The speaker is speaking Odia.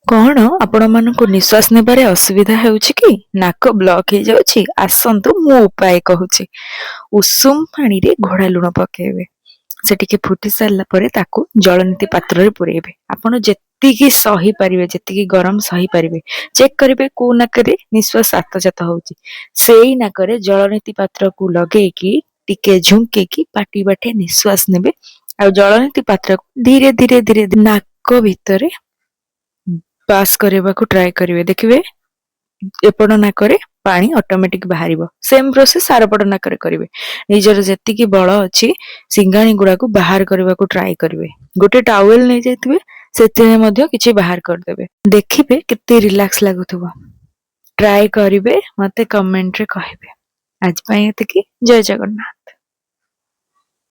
କଣ ଆପଣମାନଙ୍କୁ ନିଶ୍ୱାସ ନେବାରେ ଅସୁବିଧା ହେଉଛି କି? ନାକ ବ୍ଲକ୍ ହେଇଯାଉଛି? ଆସନ୍ତୁ ମୁଁ ଉପାୟ କହୁଛି। ଉଷୁମ ପାଣିରେ ଘୋଡ଼ା ଲୁଣ ପକେଇବେ। ସେ ଟିକେ ଫୁଟି ସାରିଲା ପରେ ତାକୁ ଜଳନିତି ପାତ୍ରରେ ପୂରେଇବେ। ଆପଣ ଯେତିକି ସହିପାରିବେ, ଯେତିକି ଗରମ ସହିପାରିବେ, ଚେକ୍ କରିବେ କୋଉ ନାକରେ ନିଶ୍ୱାସ ଆତଜାତ ହଉଛି। ସେଇ ନାକରେ ଜଳନିତି ପାତ୍ରକୁ ଲଗେଇକି ଟିକେ ଝୁଙ୍କେଇକି ପାଟି ବାଟେ ନିଶ୍ୱାସ ନେବେ। ଆଉ ଜଳନିତି ପାତ୍ରକୁ ଧୀରେ ଧୀରେ ଧୀରେ ନାକ ଭିତରେ ପାସ୍ କରିବାକୁ ଟ୍ରାଏ କରିବେ। ଦେଖିବେ ଏପଟ ନାକରେ ପାଣି ଅଟୋମେଟିକ ବାହାରିବ। ସେମ୍ ପ୍ରୋସେସ ଆରପଟ ନାକରେ କରିବେ। ନିଜର ଯେତିକି ବଳ ଅଛି ସିଙ୍ଗାଣି ଗୁଡାକୁ ବାହାର କରିବାକୁ ଟ୍ରାଏ କରିବେ। ଗୋଟେ ଟାୱେଲ ନେଇଯାଇଥିବେ, ସେଥିରେ ମଧ୍ୟ କିଛି ବାହାର କରିଦେବେ। ଦେଖିବେ କେତେ ରିଲାକ୍ସ ଲାଗୁଥିବ। ଟ୍ରାଏ କରିବେ, ମତେ କମେଣ୍ଟରେ କହିବେ। ଆଜି ପାଇଁ ଏତିକି। ଜୟ ଜଗନ୍ନାଥ।